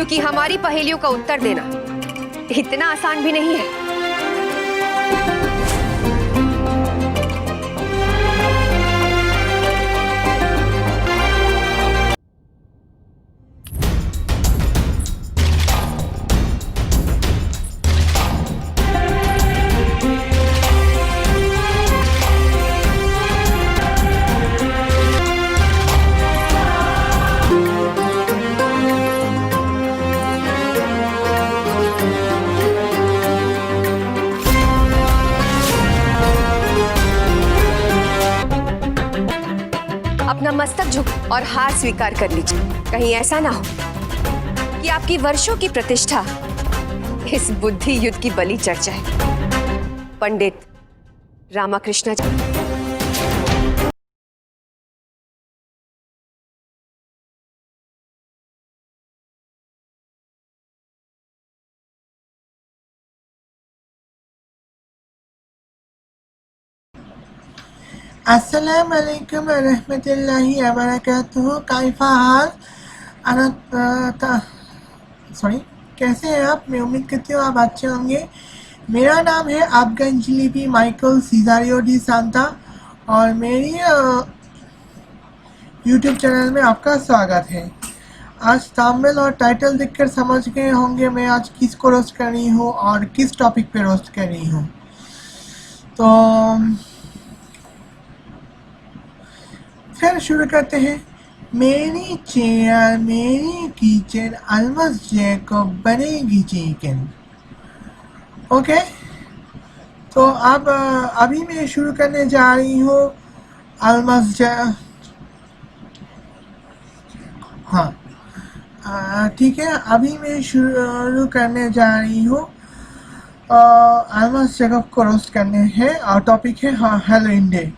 क्योंकि हमारी पहेलियों का उत्तर देना इतना आसान भी नहीं है। अपना मस्तक झुक और हार स्वीकार कर लीजिए। कहीं ऐसा ना हो कि आपकी वर्षों की प्रतिष्ठा इस बुद्धि युद्ध की बलि चढ़ जाए। पंडित रामाकृष्ण जी। अस्सलाम वालेकुम रहमतुल्लाहि व बरकातुहू। कैसा हाल सॉरी कैसे हैं आप? मैं उम्मीद करती हूँ आप अच्छे होंगे। मेरा नाम है Afghan jalebi Michael Cesario de Santa और मेरी यूट्यूब चैनल में आपका स्वागत है। आज थंबनेल और टाइटल देखकर समझ गए होंगे मैं आज किसको रोस्ट कर रही हूँ और किस टॉपिक पे रोस्ट कर रही हूँ। तो फिर शुरू करते हैं। मेरी चेयर मेरी किचन अलमस जैकब बनेगी चिकन। ओके, तो अब अभी मैं शुरू करने जा रही हूँ ठीक है, अभी मैं शुरू करने जा रही हूँ अलमस जैकब को रोस्ट करने हैं और टॉपिक है हैलोवीन डे।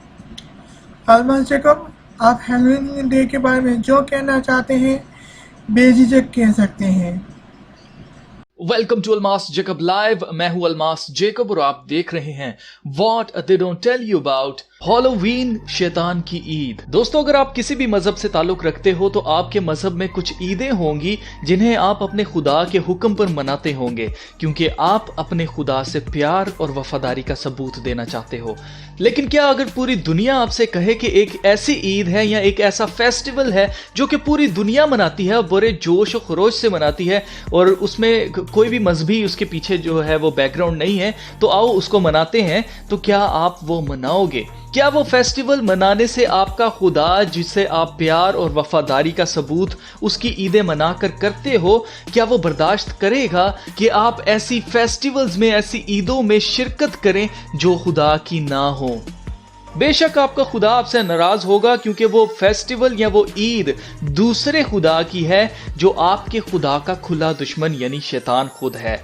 अलमस जैकब, आप हैलोवीन डे के बारे में जो कहना चाहते हैं बेझिझक कह सकते हैं। Welcome to Almas Jacob live. मैं हूं अलमास जेकब और आप देख रहे हैं what they don't tell you about Halloween, शैतान की ईद। दोस्तों, अगर आप किसी भी मजहब से ताल्लुक रखते हो तो आपके मजहब में कुछ ईदें होंगी जिन्हें आप अपने खुदा के हुक्म पर मनाते होंगे, क्योंकि आप अपने खुदा से प्यार और वफादारी का सबूत देना चाहते हो। लेकिन क्या अगर पूरी दुनिया आपसे कहे कि एक ऐसी ईद है या एक ऐसा फेस्टिवल है जो कि पूरी दुनिया मनाती है और बड़े जोश और खरोश से मनाती है और उसमें कोई भी मजहबी उसके पीछे जो है वो बैकग्राउंड नहीं है, तो आओ उसको मनाते हैं, तो क्या आप वो मनाओगे? क्या वो फेस्टिवल मनाने से आपका खुदा जिससे आप प्यार और वफादारी का सबूत उसकी ईदें मनाकर करते हो, क्या वो बर्दाश्त करेगा कि आप ऐसी फेस्टिवल्स में, ऐसी ईदों में शिरकत करें जो खुदा की ना हो? बेशक आपका खुदा आपसे नाराज होगा, क्योंकि वो फेस्टिवल या वो ईद दूसरे खुदा की है जो आपके खुदा का खुला दुश्मन यानी शैतान खुद है।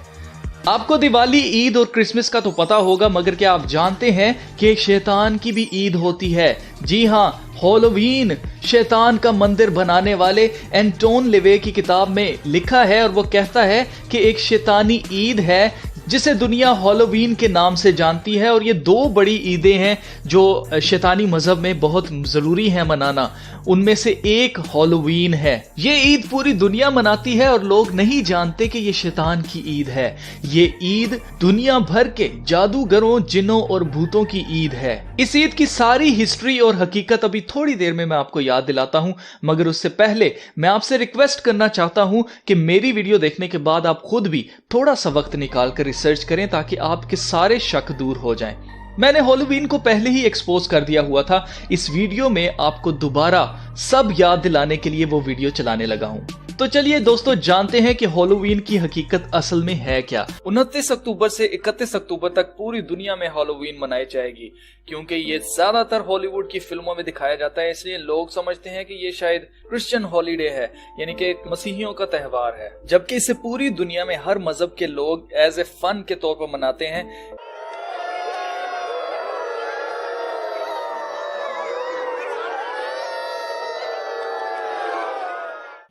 आपको दिवाली, ईद और क्रिसमस का तो पता होगा, मगर क्या आप जानते हैं कि शैतान की भी ईद होती है? जी हाँ, हैलोवीन। शैतान का मंदिर बनाने वाले एंटोन लेवे की किताब में लिखा है और वो कहता है कि एक शैतानी ईद है जिसे दुनिया हैलोवीन के नाम से जानती है। और ये दो बड़ी ईदें हैं जो शैतानी मजहब में बहुत जरूरी है मनाना। उनमें से एक हैलोवीन है। ये ईद पूरी दुनिया मनाती है और लोग नहीं जानते कि ये शैतान की ईद है। ये ईद दुनिया भर के जादूगरों, जिन्नों और भूतों की ईद है। इस ईद की सारी हिस्ट्री और हकीकत अभी थोड़ी देर में मैं आपको याद दिलाता हूं, मगर उससे पहले मैं आपसे रिक्वेस्ट करना चाहता हूं कि मेरी वीडियो देखने के बाद आप खुद भी थोड़ा सा वक्त निकाल कर रिसर्च करें ताकि आपके सारे शक दूर हो जाएं। मैंने हैलोवीन को पहले ही एक्सपोज कर दिया हुआ था। इस वीडियो में आपको दोबारा सब याद दिलाने के लिए वो वीडियो चलाने लगा हूं। तो चलिए दोस्तों, जानते हैं कि हैलोवीन की हकीकत असल में है क्या। 29 अक्टूबर से 31 अक्टूबर तक पूरी दुनिया में हैलोवीन मनाई जाएगी। क्योंकि ये ज्यादातर हॉलीवुड की फिल्मों में दिखाया जाता है, इसलिए लोग समझते हैं कि ये शायद क्रिश्चियन हॉलीडे है, यानी कि मसीहियों का त्योहार है, जबकि इसे पूरी दुनिया में हर मजहब के लोग एज ए फन के तौर पर मनाते हैं।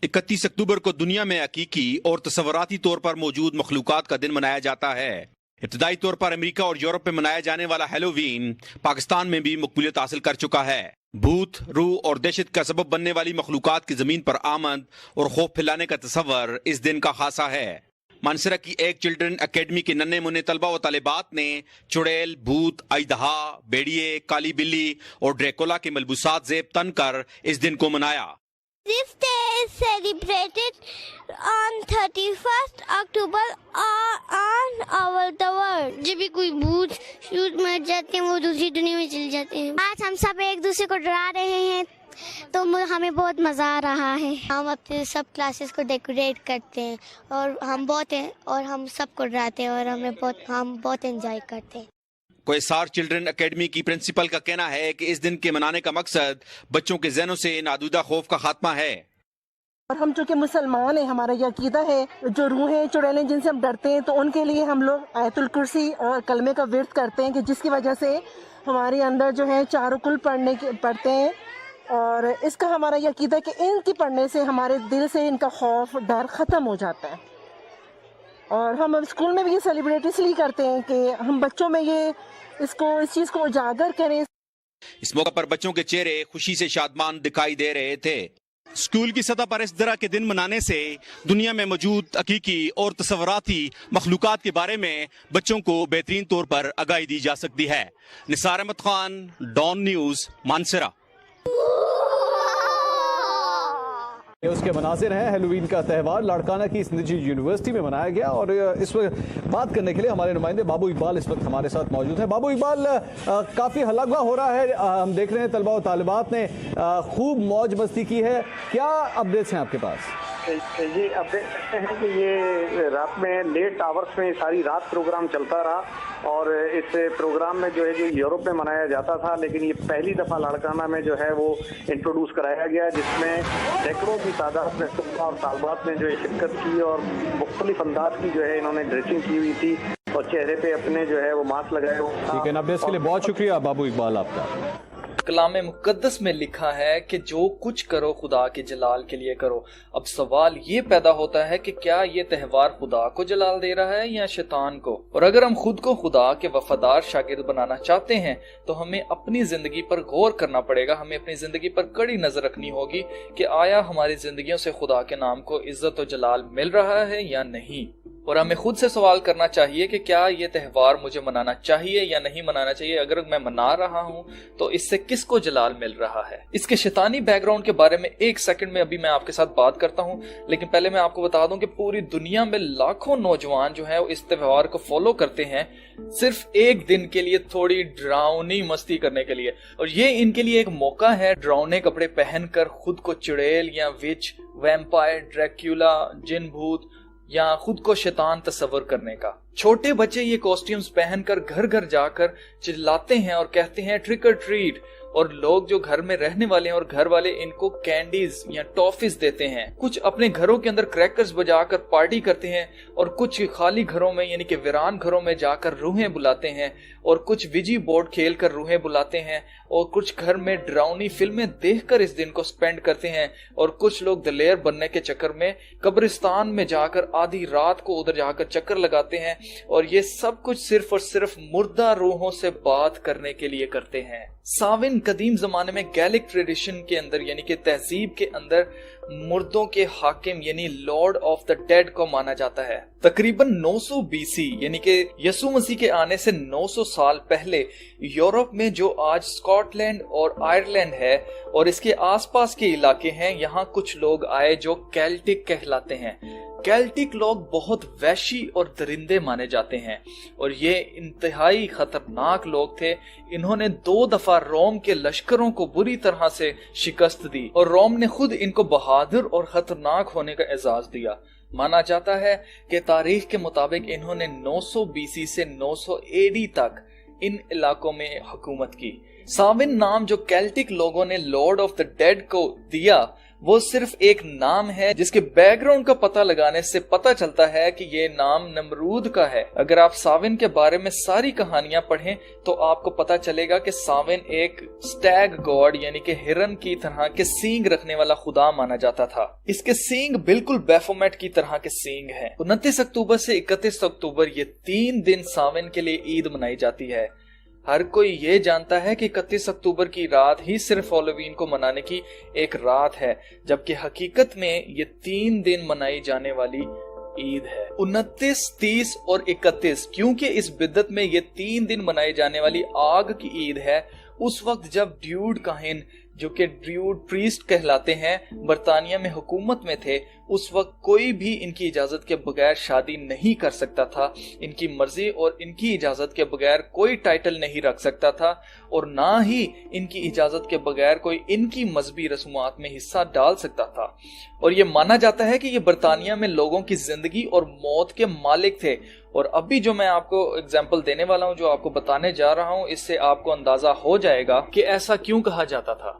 31 अक्टूबर को दुनिया में हकीकी और तस्वराती तौर पर मौजूद मखलूकात का दिन मनाया जाता है। इब्तदाई तौर पर अमेरिका और यूरोप में मनाया जाने वाला हैलोवीन पाकिस्तान में भी मकबूलियत हासिल कर चुका है। भूत, रूह और दहशत का सबब बनने वाली मखलूकात की जमीन पर आमद और खौफ फैलाने का तस्वर इस दिन का खासा है। मानसरा की एक चिल्ड्रन एकेडमी के नन्हे मुन्ने तलबा व तालिबात ने चुड़ैल, भूत, अइदहा, भेड़िए, काली बिल्ली और ड्रैकुला के मलबूसात जेब तन कर इस दिन को मनाया। This day is celebrated on 31st October on all the world. जब भी कोई भूत शूट मर जाते हैं वो दूसरी दुनिया में चले जाते हैं। आज हम सब एक दूसरे को डरा रहे हैं तो हमें बहुत मजा आ रहा है। हम अपने सब क्लासेस को डेकोरेट करते हैं और हम सबको डराते हैं और हम बहुत एंजॉय करते हैं। कोयसार चिल्ड्रन एकेडमी की प्रिंसिपल का कहना है कि इस दिन के मनाने का मकसद बच्चों के ज़हनों से नादूदा खौफ का खात्मा है। और हम चूंकि मुसलमान हैं, हमारा ये अकीदा है, जो रूहें चुड़ैलें जिनसे हम डरते हैं तो उनके लिए हम लोग आयतुल कुर्सी और कलमे का विर्द करते हैं कि जिसकी वजह से हमारे अंदर जो है चारों कुल पढ़ते हैं। और इसका हमारा ये अकीदा है कि इनकी पढ़ने से हमारे दिल से इनका खौफ डर ख़त्म हो जाता है। और हम अब स्कूल में भी ये सेलिब्रेट इसलिए करते हैं कि हम बच्चों में इस चीज़ को उजागर करें। इस मौके पर बच्चों के चेहरे खुशी से शादमान दिखाई दे रहे थे। स्कूल की सतह पर इस तरह के दिन मनाने से दुनिया में मौजूद हकीकी और तस्वराती मखलूकात के बारे में बच्चों को बेहतरीन तौर पर आगाही दी जा सकती है। निसार अहमद खान, डॉन न्यूज़, मानसरा। उसके मनाजिर हैं। हैलोवीन का त्यौहार लाड़काना की इस निजी यूनिवर्सिटी में मनाया गया और इस वक्त बात करने के लिए हमारे नुमाइंदे बाबू इकबाल इस वक्त हमारे साथ मौजूद हैं। बाबू इकबाल, काफ़ी हल्ला गुल्ला हो रहा है, हम देख रहे हैं तलबा और तालिबात ने खूब मौज मस्ती की है, क्या अपडेट्स हैं आपके पास? ये अपडेट करते हैं कि ये रात में लेट आवर्स में सारी रात प्रोग्राम चलता रहा और इस प्रोग्राम में जो है जो यूरोप में मनाया जाता था, लेकिन ये पहली दफ़ा लाड़काना में जो है वो इंट्रोड्यूस कराया गया, जिसमें सैकड़ों की तादाद में तलबा और तालिबात ने जो है शिरकत की और मुख्तलिफ अंदाज की जो है इन्होंने ड्रेसिंग की हुई थी और चेहरे पे अपने जो है वो मास्क लगाए हुए। ठीक है, अपडेट्स के लिए बहुत शुक्रिया बाबू इकबाल आपका। कलाम मुकद्दस में लिखा है कि जो कुछ करो खुदा के जलाल के लिए करो। अब सवाल ये पैदा होता है कि क्या ये त्यौहार खुदा को जलाल दे रहा है या शैतान को? और अगर हम खुद को खुदा के वफादार शागिर्द बनाना चाहते हैं तो हमें अपनी जिंदगी पर गौर करना पड़ेगा। हमें अपनी जिंदगी पर कड़ी नजर रखनी होगी कि आया हमारी जिंदगियों से खुदा के नाम को इज्जत और जलाल मिल रहा है या नहीं। और हमें खुद से सवाल करना चाहिए कि क्या ये त्यौहार मुझे मनाना चाहिए या नहीं मनाना चाहिए। अगर मैं मना रहा हूँ तो इससे किसको जलाल मिल रहा है। इसके शैतानी बैकग्राउंड के बारे में एक सेकंड में अभी मैं आपके साथ बात करता हूँ, लेकिन पहले मैं आपको बता दूं कि पूरी दुनिया में लाखों नौजवान जो है इस त्यौहार को फॉलो करते हैं सिर्फ एक दिन के लिए, थोड़ी डरावनी मस्ती करने के लिए। और ये इनके लिए एक मौका है डरावने कपड़े पहनकर खुद को चुड़ैल या विच, वैम्पायर, ड्रैक्युला, जिन भूत या खुद को शैतान तस्वर करने का। छोटे बच्चे ये कॉस्ट्यूम्स पहनकर घर घर जाकर चिल्लाते हैं और कहते हैं ट्रिक और ट्रीट, और लोग जो घर में रहने वाले हैं और घर वाले इनको कैंडीज या टॉफीज देते हैं। कुछ अपने घरों के अंदर क्रैकर्स बजाकर पार्टी करते हैं और कुछ खाली घरों में यानी कि वीरान घरों में जाकर रूहें बुलाते हैं और कुछ विजी बोर्ड खेल कर रूहें बुलाते हैं और कुछ घर में डरावनी फिल्में देखकर इस दिन को स्पेंड करते हैं और कुछ लोग दलेर बनने के चक्कर में कब्रिस्तान में जाकर आधी रात को उधर जाकर चक्कर लगाते हैं और ये सब कुछ सिर्फ और सिर्फ मुर्दा रूहों से बात करने के लिए करते हैं। साविन कदीम जमाने में गैलिक ट्रेडिशन के अंदर यानी कि तहजीब के अंदर मुर्दों के हाकिम यानी लॉर्ड ऑफ द डेड को माना जाता है। तकरीबन 900 बीसी यानी कि यसु मसीह के आने से 900 साल पहले यूरोप में जो आज स्कॉटलैंड और आयरलैंड है और इसके आसपास के इलाके हैं, यहाँ कुछ लोग आए जो केल्टिक कहलाते हैं। केल्टिक लोग बहुत वैशी और दरिंदे माने जाते हैं और ये इंतहाई खतरनाक लोग थे। इन्होंने 2 दफा रोम के लश्करों को बुरी तरह से शिकस्त दी और रोम ने खुद इनको बहादुर और खतरनाक होने का एजाज दिया। माना जाता है कि तारीख के मुताबिक इन्होंने 900 बीसी से 900 एडी तक इन इलाकों में हुकूमत की। साविन नाम जो केल्टिक लोगों ने लॉर्ड ऑफ द डेड को दिया वो सिर्फ एक नाम है जिसके बैकग्राउंड का पता लगाने से पता चलता है कि ये नाम नमरूद का है। अगर आप साविन के बारे में सारी कहानियां पढ़ें तो आपको पता चलेगा कि साविन एक स्टैग गॉड यानी कि हिरन की तरह के सींग रखने वाला खुदा माना जाता था। इसके सींग बिल्कुल बैफोमेट की तरह के सींग हैं। 29 अक्टूबर से 31 अक्टूबर ये 3 दिन साविन के लिए ईद मनाई जाती है। हर कोई ये जानता है कि 31 अक्टूबर की रात ही सिर्फ हैलोवीन को मनाने की एक रात है, जबकि हकीकत में ये 3 दिन मनाई जाने वाली ईद है। 29, 30 और 31, क्योंकि इस बिद्दत में ये 3 दिन मनाई जाने वाली आग की ईद है। उस वक्त जब ड्यूड काहिन, जो कि ड्यूड प्रीस्ट कहलाते हैं, बरतानिया में हुकूमत में थे, उस वक्त कोई भी इनकी इजाजत के बगैर शादी नहीं कर सकता था। इनकी मर्जी और इनकी इजाजत के बगैर कोई टाइटल नहीं रख सकता था, और ना ही इनकी इजाजत के बगैर कोई इनकी मजहबी रस्मात में हिस्सा डाल सकता था। और ये माना जाता है कि ये बरतानिया में लोगों की जिंदगी और मौत के मालिक थे। और अभी जो मैं आपको एग्जाम्पल देने वाला हूं, जो आपको बताने जा रहा हूं, इससे आपको अंदाजा हो जाएगा कि ऐसा क्यों कहा जाता था।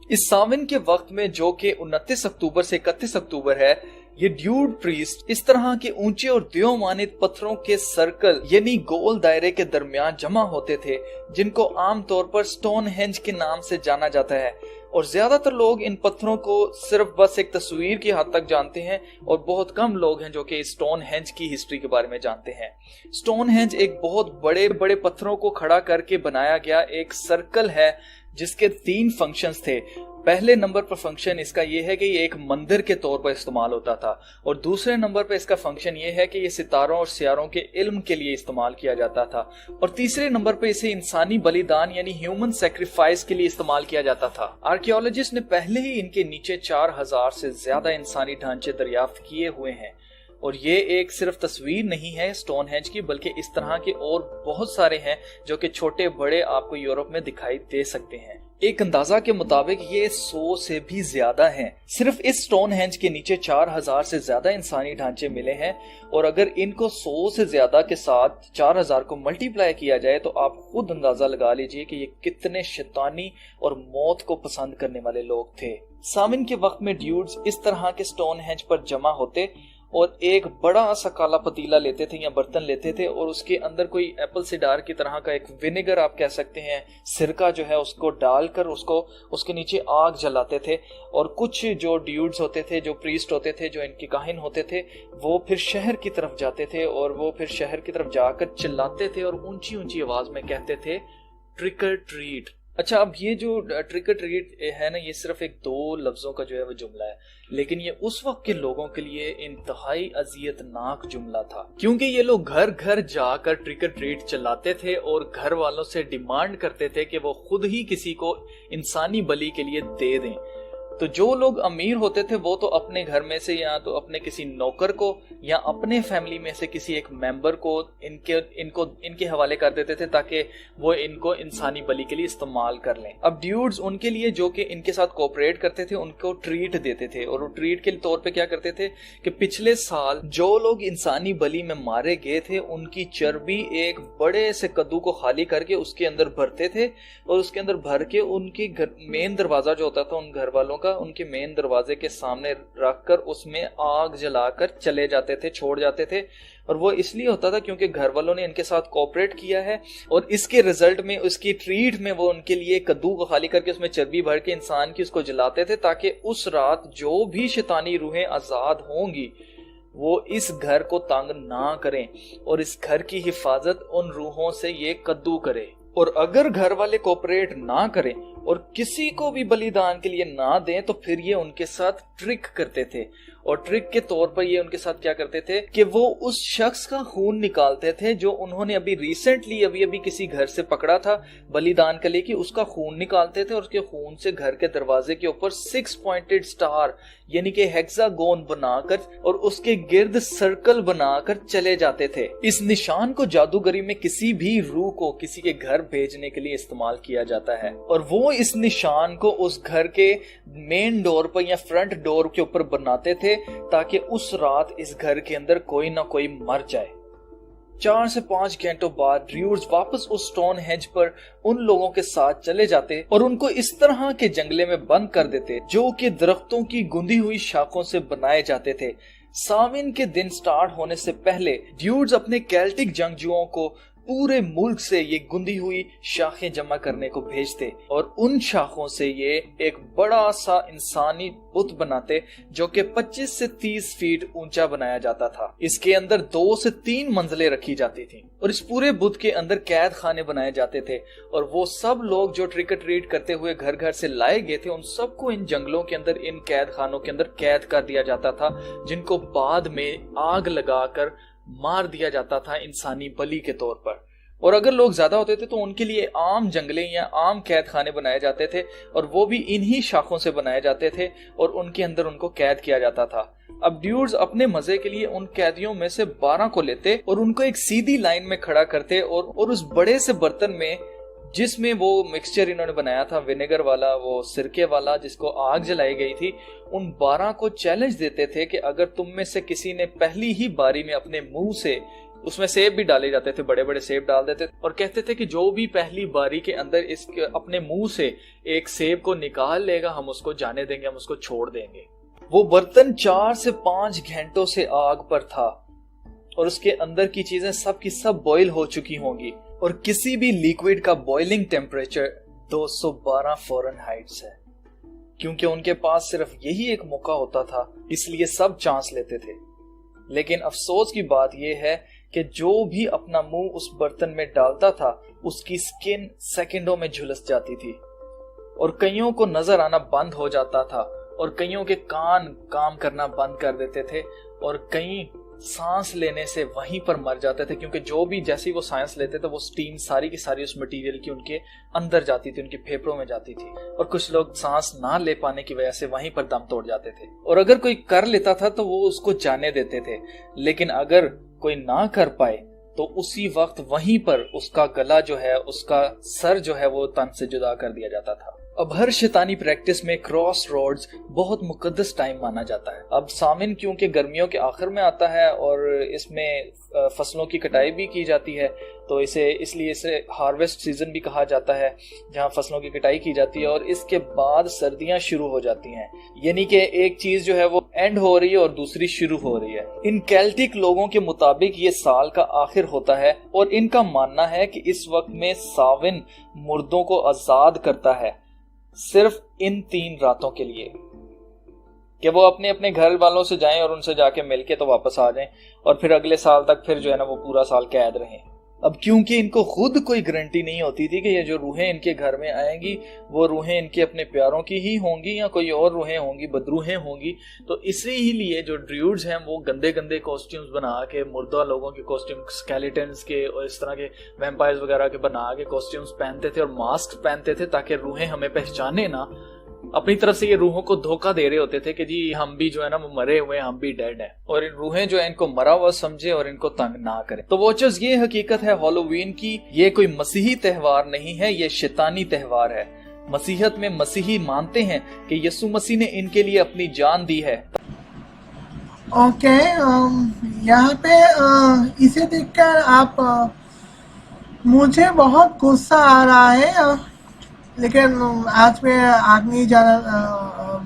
इस सावन के वक्त में, जो कि 29 अक्टूबर से 31 अक्टूबर है, ये ड्यूड प्रीस्ट इस तरह के ऊंचे और द्योमानित पत्थरों के सर्कल यानी गोल दायरे के दरमियान जमा होते थे, जिनको आमतौर पर स्टोनहेंज के नाम से जाना जाता है। और ज्यादातर लोग इन पत्थरों को सिर्फ बस एक तस्वीर की हद तक जानते हैं, और बहुत कम लोग हैं जो कि स्टोनहेंज की हिस्ट्री के बारे में जानते हैं। स्टोनहेंज एक बहुत बड़े बड़े पत्थरों को खड़ा करके बनाया गया एक सर्कल है, जिसके 3 फंक्शंस थे। पहले नंबर पर फंक्शन इसका ये है कि ये एक मंदिर के तौर पर इस्तेमाल होता था, और दूसरे नंबर पर इसका फंक्शन ये है कि ये सितारों और सियारों के इल्म के लिए इस्तेमाल किया जाता था, और तीसरे नंबर पर इसे इंसानी बलिदान यानी ह्यूमन सैक्रिफाइस के लिए इस्तेमाल किया जाता था। आर्कियोलॉजिस्ट ने पहले ही इनके नीचे 4000 से ज्यादा इंसानी ढांचे दरियाफ्त किए हुए हैं। और ये एक सिर्फ तस्वीर नहीं है स्टोनहेंज की, बल्कि इस तरह के और बहुत सारे हैं जो कि छोटे बड़े आपको यूरोप में दिखाई दे सकते हैं। एक अंदाजा के मुताबिक ये 100 से भी ज्यादा हैं। सिर्फ इस स्टोनहेंज के नीचे 4000 से ज्यादा इंसानी ढांचे मिले हैं, और अगर इनको 100 से ज्यादा के साथ 4000 को मल्टीप्लाई किया जाए तो आप खुद अंदाजा लगा लीजिए कि ये कितने शैतानी और मौत को पसंद करने वाले लोग थे। सामिन के वक्त में ड्यूड्स इस तरह के स्टोनहेंज पर जमा होते और एक बड़ा सा काला पतीला लेते थे या बर्तन लेते थे, और उसके अंदर कोई एप्पल सिडार की तरह का एक विनेगर आप कह सकते हैं, सिरका जो है, उसको डालकर उसके नीचे आग जलाते थे। और कुछ जो ड्यूड्स होते थे, जो प्रीस्ट होते थे, जो इनके काहिन होते थे, वो फिर शहर की तरफ जाते थे, और वो फिर शहर की तरफ जाकर चिल्लाते थे और ऊंची ऊंची आवाज में कहते थे ट्रिक और ट्रीट। अच्छा, अब ये जो ट्रिक और ट्रीट है ना, ये सिर्फ एक 2 लफ्जों का जो है वो जुमला है, लेकिन ये उस वक्त के लोगों के लिए इंतहाई अजियतनाक जुमला था, क्योंकि ये लोग घर घर जाकर ट्रिक और ट्रीट चलाते थे और घर वालों से डिमांड करते थे कि वो खुद ही किसी को इंसानी बलि के लिए दे दें। तो जो लोग अमीर होते थे वो तो अपने घर में से या तो अपने किसी नौकर को या अपने फैमिली में से किसी एक मेंबर को इनके हवाले कर देते थे, ताकि वो इनको इंसानी बलि के लिए इस्तेमाल कर लें। अब ड्यूड्स उनके लिए, जो कि इनके साथ कोऑपरेट करते थे, उनको ट्रीट देते थे, और वो ट्रीट के तौर पे क्या करते थे कि पिछले साल जो लोग इंसानी बलि में मारे गए थे उनकी चर्बी एक बड़े से कद्दू को खाली करके उसके अंदर भरते थे, और उसके अंदर भर के उनकी मेन दरवाजा जो होता था उन घर वालों उनके मेन दरवाजे के सामने रखकर उसमें आग जलाकर चले जाते थे, छोड़ जाते थे। और वो इसलिए होता था क्योंकि घर वालों ने इनके साथ कोऑपरेट किया है, और इसके रिजल्ट में, उसकी ट्रीट में, वो उनके लिए कद्दू को खाली करके उसमें चर्बी भर के इंसान की उसको जलाते थे, ताकि उस रात जो भी शैतानी रूहें आजाद होंगी वो इस घर को तंग ना करें, और इस घर की हिफाजत उन रूहों से ये कद्दू करे। और अगर घर वाले कोऑपरेट ना करें और किसी को भी बलिदान के लिए ना दें, तो फिर ये उनके साथ ट्रिक करते थे, और ट्रिक के तौर पर ये उनके साथ क्या करते थे कि वो उस शख्स का खून निकालते थे जो उन्होंने अभी रिसेंटली अभी किसी घर से पकड़ा था बलिदान के लिए, कि उसका खून निकालते थे, और उसके खून से घर के दरवाजे के ऊपर 6 पॉइंटेड स्टार यानी कि हेक्सागोन बनाकर और उसके गिर्द सर्कल बनाकर चले जाते थे। इस निशान को जादूगरी में किसी भी रूह को किसी के घर भेजने के लिए इस्तेमाल किया जाता है, और वो इस निशान को उस घर के मेन डोर पर या फ्रंट डोर के ऊपर बनाते थे, ताकि उस रात इस घर के अंदर कोई ना कोई मर जाए। 4 से 5 घंटों बाद ड्यूड्स वापस उस स्टोनहेंज पर उन लोगों के साथ चले जाते और उनको इस तरह के जंगले में बंद कर देते जो कि दरख्तों की गुंदी हुई शाखों से बनाए जाते थे। सामिन के दिन स्टार्ट होने से पहले ड्यूड्स अपने केल्टिक जंगजुओं को पूरे मुल्क से ये गुंदी हुई शाखें जमा करने को भेजते और उन शाखों से ये एक बड़ा सा इंसानी बुत बनाते जो कि 25 से 30 फीट ऊंचा बनाया जाता था। इसके अंदर 2 से 3 मंजिलें रखी जाती थी और इस पूरे बुत के अंदर कैद खाने बनाए जाते थे और वो सब लोग जो ट्रिक और ट्रीट करते हुए घर घर से लाए गए थे उन सबको इन जंगलों के अंदर, इन कैद खानों के अंदर कैद कर दिया जाता था, जिनको बाद में आग लगाकर मार दिया जाता था इंसानी बलि के तौर पर। और अगर लोग ज्यादा होते थे तो उनके लिए आम जंगले या आम कैद खाने बनाए जाते थे और वो भी इन्हीं शाखों से बनाए जाते थे और उनके अंदर उनको कैद किया जाता था। अब ड्यूड्स अपने मजे के लिए उन कैदियों में से 12 को लेते और उनको एक सीधी लाइन में खड़ा करते और उस बड़े से बर्तन में जिसमें वो मिक्सचर इन्होंने बनाया था विनेगर वाला, वो सिरके वाला जिसको आग जलाई गई थी, उन 12 को चैलेंज देते थे कि अगर तुम में से किसी ने पहली ही बारी में अपने मुंह से, उसमें सेब भी डाले जाते थे, बड़े बड़े सेब डाल देते और कहते थे कि जो भी पहली बारी के अंदर इस अपने मुंह से एक सेब को निकाल लेगा हम उसको जाने देंगे, हम उसको छोड़ देंगे। वो बर्तन 4 से 5 घंटों से आग पर था और उसके अंदर की चीजें सब की सब बॉईल हो चुकी होंगी और किसी भी लिक्विड का बॉइलिंग टेम्परेचर 212 फ़ारेनहाइट है। क्योंकि उनके पास सिर्फ यही एक मौका होता था इसलिए सब चांस लेते थे। लेकिन अफसोस की बात यह है कि जो भी अपना मुंह उस बर्तन में डालता था उसकी स्किन सेकंडों में झुलस जाती थी और कईयों को नजर आना बंद हो जाता था और कईयों के कान काम करना बंद कर देते थे और कई सांस लेने से वहीं पर मर जाते थे, क्योंकि जो भी जैसे वो सांस लेते थे वो स्टीम सारी की सारी उस मटेरियल की उनके अंदर जाती थी, उनके फेफड़ों में जाती थी और कुछ लोग सांस ना ले पाने की वजह से वहीं पर दम तोड़ जाते थे। और अगर कोई कर लेता था तो वो उसको जाने देते थे, लेकिन अगर कोई ना कर पाए तो उसी वक्त वहीं पर उसका गला जो है, उसका सर जो है वो तन से जुदा कर दिया जाता था। अब हर शैतानी प्रैक्टिस में क्रॉस रोड्स बहुत मुकद्दस टाइम माना जाता है। अब सामिन क्योंकि गर्मियों के आखिर में आता है और इसमें फसलों की कटाई भी की जाती है तो इसलिए इसे हार्वेस्ट सीजन भी कहा जाता है, जहां फसलों की कटाई की जाती है और इसके बाद सर्दियां शुरू हो जाती हैं, यानी कि एक चीज जो है वो एंड हो रही है और दूसरी शुरू हो रही है। इन केल्टिक लोगों के मुताबिक ये साल का आखिर होता है और इनका मानना है कि इस वक्त में साविन मुर्दों को आजाद करता है सिर्फ इन 3 रातों के लिए, कि वो अपने अपने घर वालों से जाएं और उनसे जाके मिलके तो वापस आ जाएं और फिर अगले साल तक फिर जो है ना वो पूरा साल कैद रहें। अब क्योंकि इनको खुद कोई गारंटी नहीं होती थी कि ये जो रूहें इनके घर में आएंगी वो रूहें इनके अपने प्यारों की ही होंगी या कोई और रूहें होंगी, बदरूहें होंगी, तो इसीलिए जो ड्रूड्स हैं वो गंदे गंदे कॉस्ट्यूम्स बना के, मुर्दा लोगों के कॉस्ट्यूम, स्केलेटन्स के और इस तरह के वैम्पायर्स वगैरह के बना के कॉस्ट्यूम्स पहनते थे और मास्क पहनते थे ताकि रूहें हमें पहचाने ना। अपनी तरफ से ये रूहों को धोखा दे रहे होते थे कि जी हम भी जो है ना वो मरे हुए, हम भी डेड हैं, और इन रूहें जो है इनको मरा हुआ समझे और इनको तंग ना करें। तो वॉचर्स, ये हकीकत है हैलोवीन की, ये कोई मसीही त्योहार नहीं है, ये शैतानी त्योहार है। मसीहत में मसीही मानते हैं कि यीशु मसीह ने इनके लिए अपनी जान दी है। ओके, यहाँ पे इसे देखकर आप मुझे बहुत गुस्सा आ रहा है, लेकिन आज मैं आग नहीं जाना,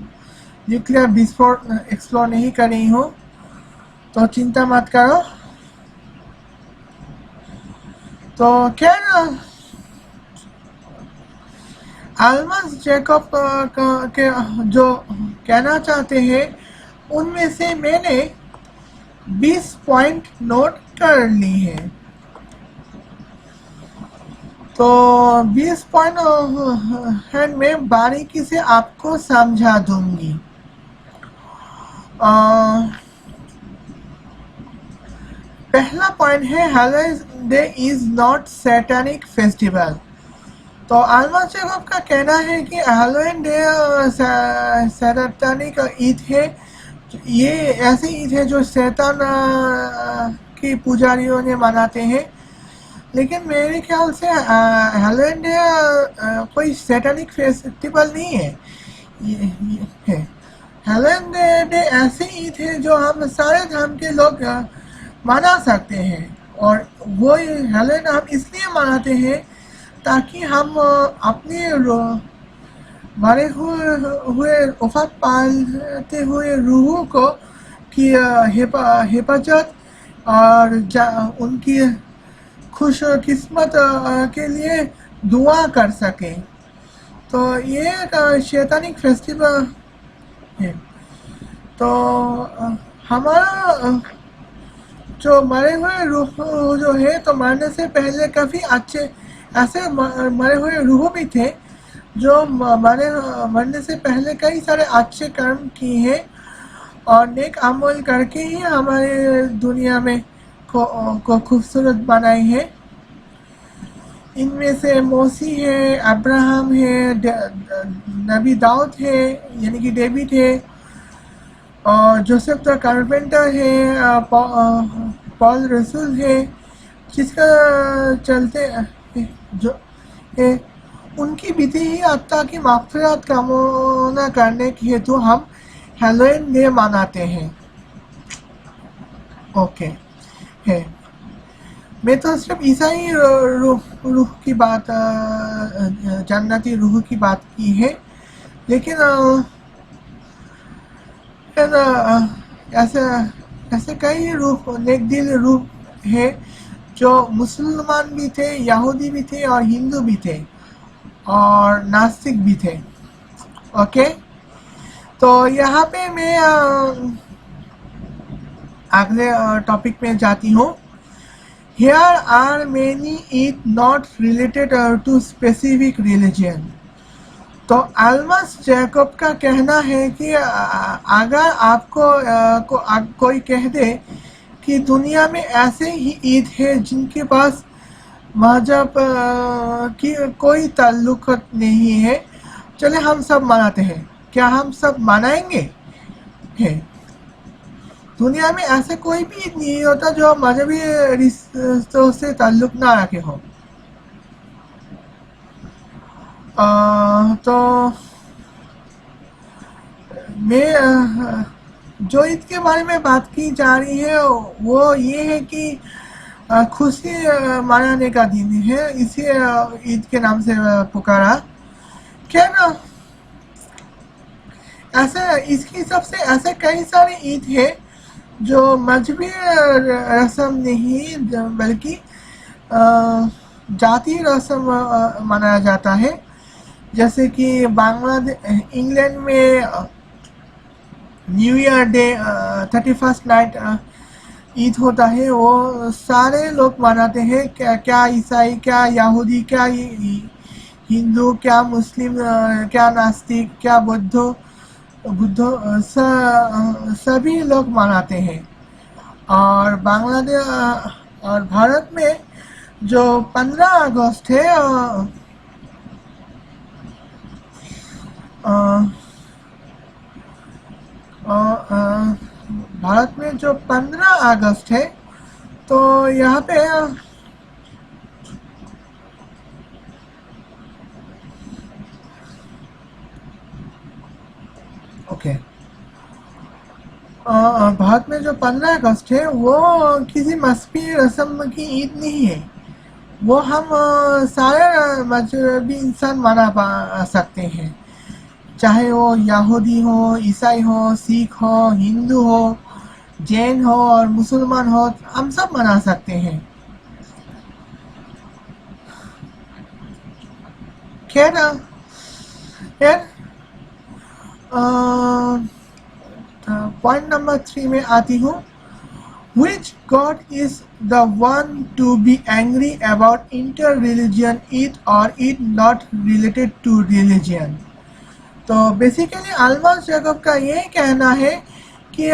न्यूक्लियर विस्फोट एक्सप्लोर नहीं कर रही हूँ, तो चिंता मत करो। तो क्या अल्मास जैकब के जो कहना चाहते हैं उनमें से मैंने 20 पॉइंट नोट कर ली हैं, तो 20 पॉइंट है मैं बारीकी से आपको समझा दूंगी। पहला पॉइंट है Halloween day is not satanic festival. तो अल्मास जैकब का कहना है कि हैलोवीन डे सैटानिक ईद है, ये ऐसी ईद है जो शैतान की पुजारियों ने मनाते हैं, लेकिन मेरे ख्याल से हैलोवीन डे कोई सैटानिक फेस्टिवल नहीं है। ये हैलोवीन डे ऐसी ईद है जो हम सारे धर्म के लोग मना सकते हैं, और वो हैलोवीन हम इसलिए मनाते हैं ताकि हम अपने मरे हुए वफात पाते हुए रूहों को की हिफाजत और उनकी खुशकिस्मत के लिए दुआ कर सके। तो ये एक शैतानिक फेस्टिवल है। तो हमारा जो मरे हुए रूह जो है, तो मरने से पहले काफ़ी अच्छे ऐसे मरे हुए रूह भी थे जो मरने से पहले कई सारे अच्छे कर्म किए हैं और नेक अमल करके ही हमारे दुनिया में को खूबसूरत बनाए हैं। इनमें से मोसी है, अब्राहम है, नबी दाऊद है यानी कि डेविड है, और जोसेफ द कारपेंटर है, पॉल रसूल है, जिसका चलते जो है उनकी बीती ही आत्मा की मागफिरत कामना करने के हेतु हम हैलोवीन डे मनाते हैं। ओके है। मैं तो सिर्फ ईसाई रूह की बात जन्नती रूह की बात की है, लेकिन ऐसे कई रूह नेक दिल रूह है जो मुसलमान भी थे, यहूदी भी थे और हिंदू भी थे और नास्तिक भी थे। ओके, तो यहाँ पे मैं अगले टॉपिक में जाती हूँ। Here are many Eid not related to specific religion। तो अल्मस जैकब का कहना है कि अगर आपको कोई कह दे कि दुनिया में ऐसे ही ईद है जिनके पास मजहब की कोई ताल्लुक़ नहीं है, चले हम सब मनाते हैं, क्या हम सब मनाएंगे? है दुनिया में ऐसे कोई भी ईद नहीं होता जो मजहबी रिश्तों से ताल्लुक़ ना रखे हो। तो मैं जो ईद के बारे में बात की जा रही है वो ये है कि खुशी मनाने का दिन है, इसे ईद के नाम से पुकारा। क्या ना ऐसे इसकी हिसाब से ऐसे कई सारे ईद है जो मजहबी रस्म नहीं बल्कि जाति रस्म मनाया जाता है। जैसे कि इंग्लैंड में new year day 31st night Eid होता है, वो सारे लोग मनाते हैं। क्या ईसाई, क्या यहूदी, क्या हिंदू, क्या मुस्लिम, क्या नास्तिक, क्या बुद्ध सभी लोग मनाते हैं। और बांग्लादेश और भारत में जो 15 अगस्त है भारत में जो 15 अगस्त है, तो यहाँ पे ओके भारत में जो 15 अगस्त है वो किसी मजहबी रस्म की ईद नहीं है। वो हम सारे मजहबी इंसान मना सकते हैं, चाहे वो यहूदी हो, ईसाई हो, सिख हो, हिंदू हो, जैन हो और मुसलमान हो, हम सब मना सकते हैं। खैर पॉइंट नंबर 3 में आती हूँ। Which God is the one to be angry about inter-religion Eid or Eid not related to religion? तो बेसिकली अल्मस जैकब का ये कहना है कि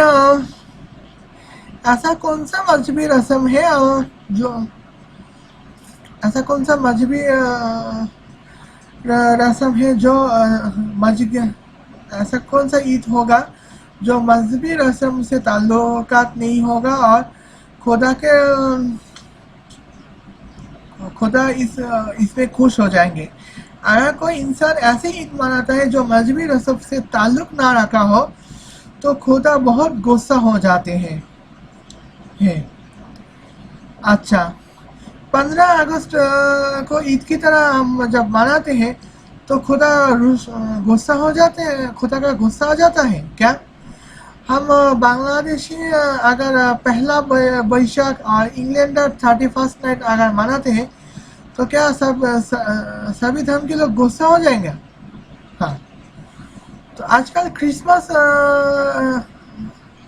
ऐसा कौन सा मजहबी रस्म है जो ऐसा कौन सा मजहबी रस्म है जो ऐसा कौन सा ईद होगा जो मजहबी रस्म से ताल्लुकात नहीं होगा और खुदा इसमें खुश हो जाएंगे। अगर कोई इंसान ऐसे ईद मनाता है जो मजहबी रस्म से ताल्लुक ना रखा हो तो खुदा बहुत गुस्सा हो जाते हैं। अच्छा, 15 अगस्त को ईद की तरह हम जब मनाते हैं तो खुदा गुस्सा हो जाते हैं, खुदा का गुस्सा हो जाता है क्या? हम बांग्लादेशी अगर पहला बैशाख और इंग्लैंडर 31st नाइट अगर मनाते हैं तो क्या सभी धर्म के लोग गुस्सा हो जाएंगे? हाँ, तो आजकल क्रिसमस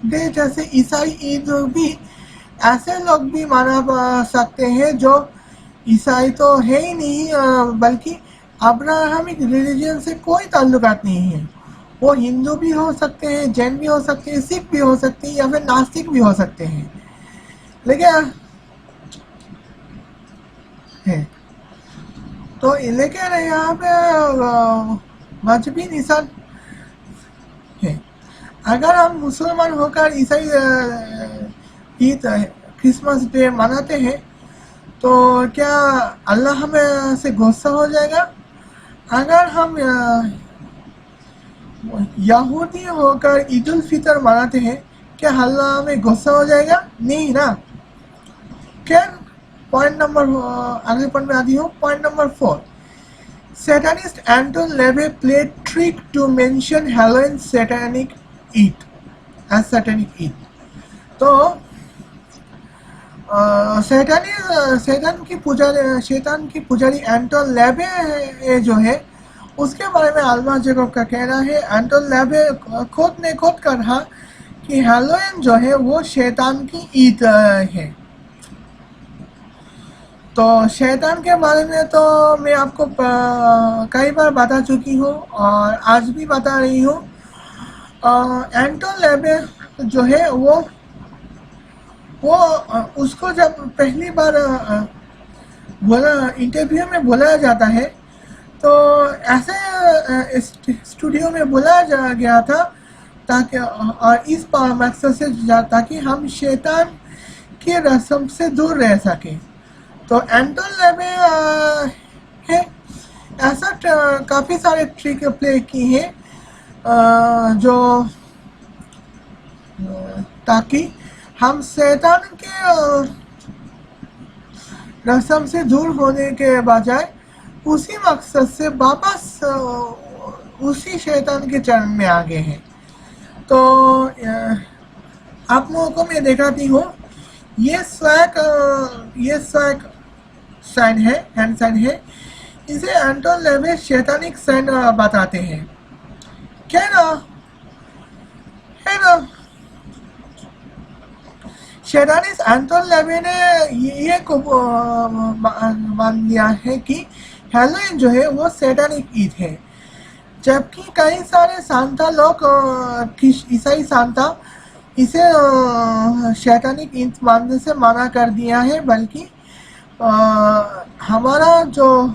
डे जैसे ईसाई ईद भी ऐसे लोग भी मना सकते हैं जो ईसाई तो है ही नहीं, बल्कि अब्राहमिक रिलीजन से कोई ताल्लुकात नहीं है। वो हिंदू भी हो सकते हैं, जैन भी हो सकते हैं, सिख भी हो सकते हैं या फिर नास्तिक भी हो सकते हैं। लेकिन है तो लेकिन यहाँ पे मजहबी निशान है। अगर हम मुसलमान होकर ईसाई ईद क्रिसमस डे मनाते हैं तो क्या अल्लाह हमें से गुस्सा हो जाएगा? अगर हम यहूदी होकर ईद उल फितर मनाते हैं क्या अल्लाह में गुस्सा हो जाएगा? नहीं ना। क्या पॉइंट नंबर अगले पॉइंट में आती हूँ। Point number 4, Satanist Anton LaVey played trick to mention Halloween satanic Eid as satanic Eid। तो शैतान की पुजारी एंटोन लेवे जो है उसके बारे में अल्मास जैकब का कहना है। एंटोन लेवे खुद ने कहा कि हैलोवीन जो है वो शैतान की ईद है। तो शैतान के बारे में तो मैं आपको कई बार बता चुकी हूँ और आज भी बता रही हूँ। एंटोन लेवे जो है वो उसको जब पहली बार इंटरव्यू में बुलाया जाता है तो ऐसे स्टूडियो में बुलाया गया था ताकि और इस मकसद से ताकि हम शैतान के रस्म से दूर रह सकें। तो एंटोन लेवे है ऐसा काफ़ी सारे ट्रिक प्ले की हैं जो ताकि हम शैतान के रस्म से दूर होने के बजाय उसी मकसद से वापस उसी शैतान के चरण में आ गए हैं। तो आप लोगों को मैं दिखाती हूँ। ये स्वैग साइन है, हैंड साइन है। इसे एंटोन लेवे शैतानिक साइन बताते हैं। क्या ना है ना। शैतानिस्ट एंटोन लेवे ने ये को मान लिया है कि हैलोवीन जो है वो शैतानिक ईद है, जबकि कई सारे सांता लोग ईसाई सांता इसे शैतानिक ईद मानने से मना कर दिया है। बल्कि हमारा जो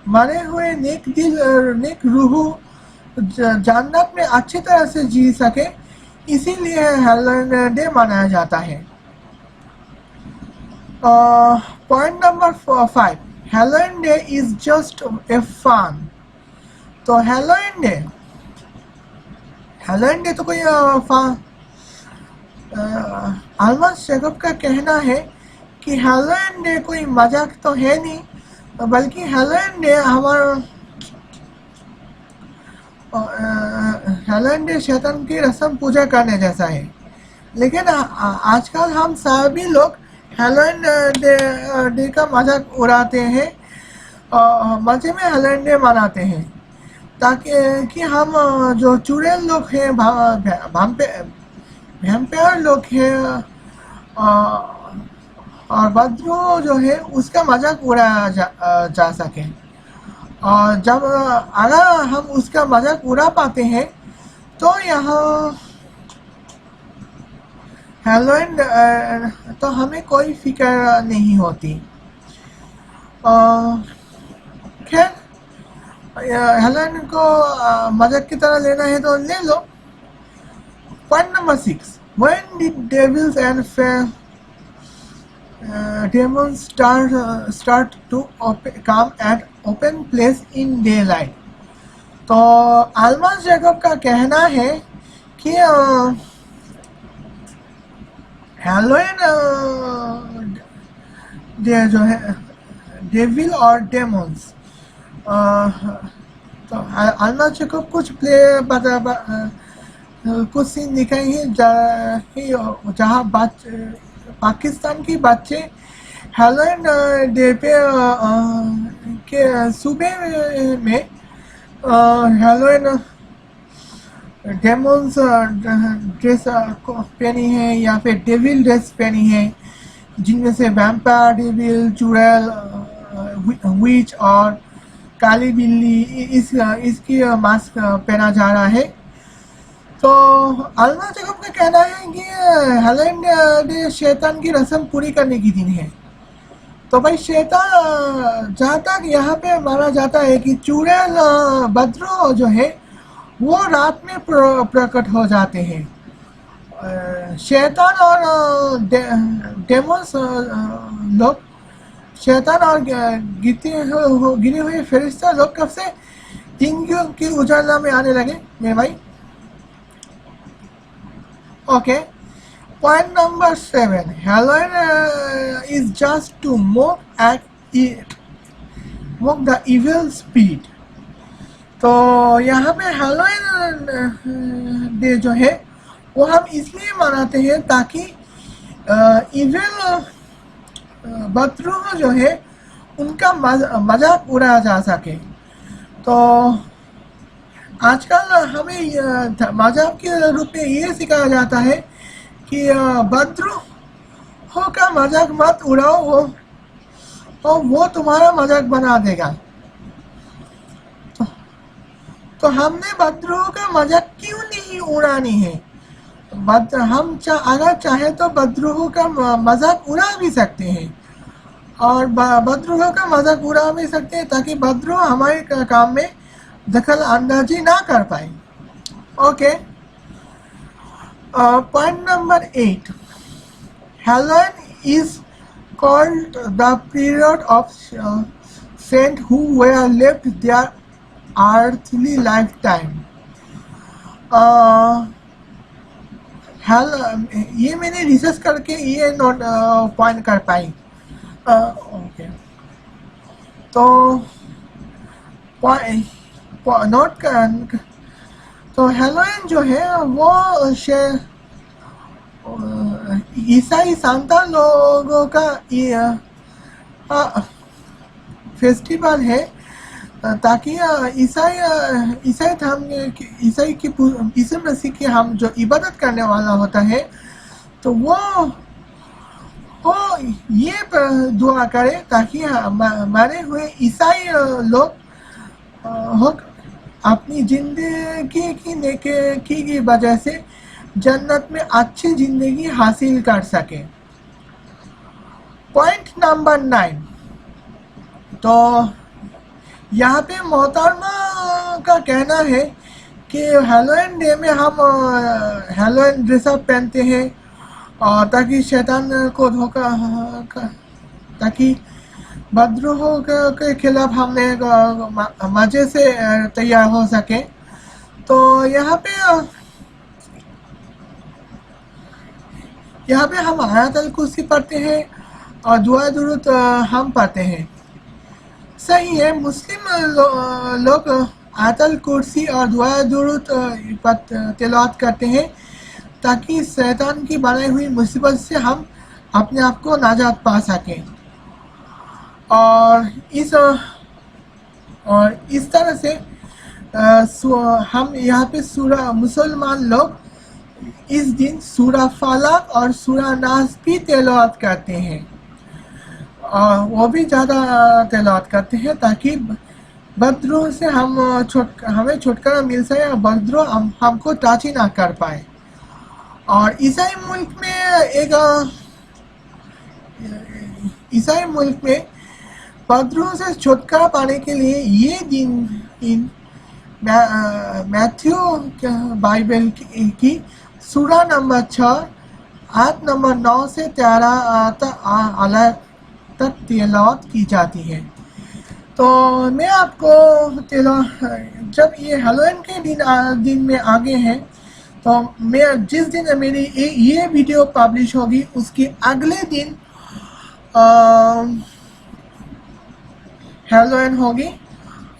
मरे हुए नेक रूह जन्नत में अच्छी तरह से जी सके, इसीलिए हैलोवीन डे मनाया जाता है। Point number 5, Halloween day is just a fun. तो हैलोवीन डे तो कोई अल्मास जैकब का कहना है कि हैलोवीन डे कोई मजाक तो है नहीं, बल्कि हैलोवीन डे हैलोवीन डे शैतान की रस्म पूजा करने जैसा है। लेकिन आजकल हम सभी लोग हैलोवीन डे का मजाक उड़ाते हैं और मजे में हैलोवीन डे मनाते हैं, ताकि कि हम जो चुड़ैल लोग हैं, वैम्पायर लोग हैं और बद्रू जो है उसका मजाक उड़ाया जा सके। और जब अगर हम उसका मजाक उड़ा पाते हैं तो यहाँ हैलोवीन तो हमें कोई फिक्र नहीं होती। खैर हैलोवीन को मजाक की तरह लेना है तो ले लो। Point number 6, when did devils and demons start to come at open place in daylight? तो अल्मास जैकब का कहना है कि हैलोवीन जो है डेविल और डेमोन्स, तो अल्मास जैकब कुछ प्ले कुछ सीन दिखाई है जहाँ पाकिस्तान के बच्चे हैलोवीन डे पे के सुबह में हैलोवीन डेमोन्स ड्रेस पहनी है या फिर डेविल ड्रेस पहनी है, जिनमें से वैम्पायर, डेविल, चुड़ैल, विच और काली बिल्ली इसकी मास्क पहना जा रहा है। तो अल्मा जैकब का कहना है कि हैलोवीन डे शैतान की रस्म पूरी करने की दिन है। तो भाई शैतान जहाँ तक यहाँ पे माना जाता है कि चुड़ैल बद्रो जो है वो रात में प्रकट हो जाते हैं। शैतान और डेमोन्स लोग, शैतान और गिरे हुए फरिश्ता लोग कब से दिन की उजाला में आने लगे मेरे भाई। Okay, point number 7, Halloween is just to mock the evil spirit। तो यहाँ पे हैलोवीन डे जो है वो हम इसलिए मनाते हैं ताकि इविल बद्रुह जो है उनका मजाक उड़ाया जा सके। तो आजकल हमें मजाक के रूप में ये सिखाया जाता है कि बद्रुह का मजाक मत उड़ाओ, वो तुम्हारा मजाक बना देगा। तो हमने बद्रुह का मजाक क्यों नहीं उड़ानी है? हम अगर चाहे तो बद्रुह का मजाक उड़ा भी सकते हैं और बद्रुह का मजाक उड़ा भी सकते हैं ताकि बद्रुह हमारे काम में दखल अंदाजी ना कर पाए। Okay, point number 8, Halloween is called the period of saints who were left their earthly lifetime। ये मैंने रिसर्च करके ये नोट पॉइंट कर पाई। ओके, तो नोट कर, तो हैलोवीन जो है वो ईसाई सांता लोगों का फेस्टिवल है ताकि ईसाई मसीह की हम जो इबादत करने वाला होता है तो वो ये दुआ करे ताकि हमारे हुए ईसाई लोग अपनी जिंदगी की वजह से जन्नत में अच्छी जिंदगी हासिल कर सके। पॉइंट नंबर 9, तो यहाँ पे मोहतरमा का कहना है कि हैलोवीन डे में हम हैलोवीन ड्रेसअप पहनते हैं और ताकि शैतान को धोखा, ताकि बद्रुह के खिलाफ हमने मजे से तैयार हो सके। तो यहाँ पे हम आयतल कुर्सी पढ़ते हैं और दुआ दुरूद हम पढ़ते हैं। सही है, मुस्लिम लोग आयतल कुर्सी और दुआ दुरूद तिलावत करते हैं ताकि शैतान की बनाई हुई मुसीबत से हम अपने आप को नाजात पा सकें। और इस तरह से हम यहाँ पे मुसलमान लोग इस दिन सूरा फलक और सूरा नास भी तिलावत करते हैं और वो भी ज़्यादा तिलावत करते हैं ताकि बद्रुह से हमें छुटकारा मिल सके और बद्रुह हमको टच ही ना कर पाए। और ईसाई मुल्क में बद्रुह से छुटकारा पाने के लिए ये दिन मैथ्यू बाइबल की सूरा नंबर 6 आयत नंबर 9 से 13 तक तिलावत की जाती है। तो मैं आपको जब ये हैलोवीन के दिन में आगे हैं तो मैं जिस दिन मेरी ये वीडियो पब्लिश होगी उसके अगले दिन हैलोवीन होगी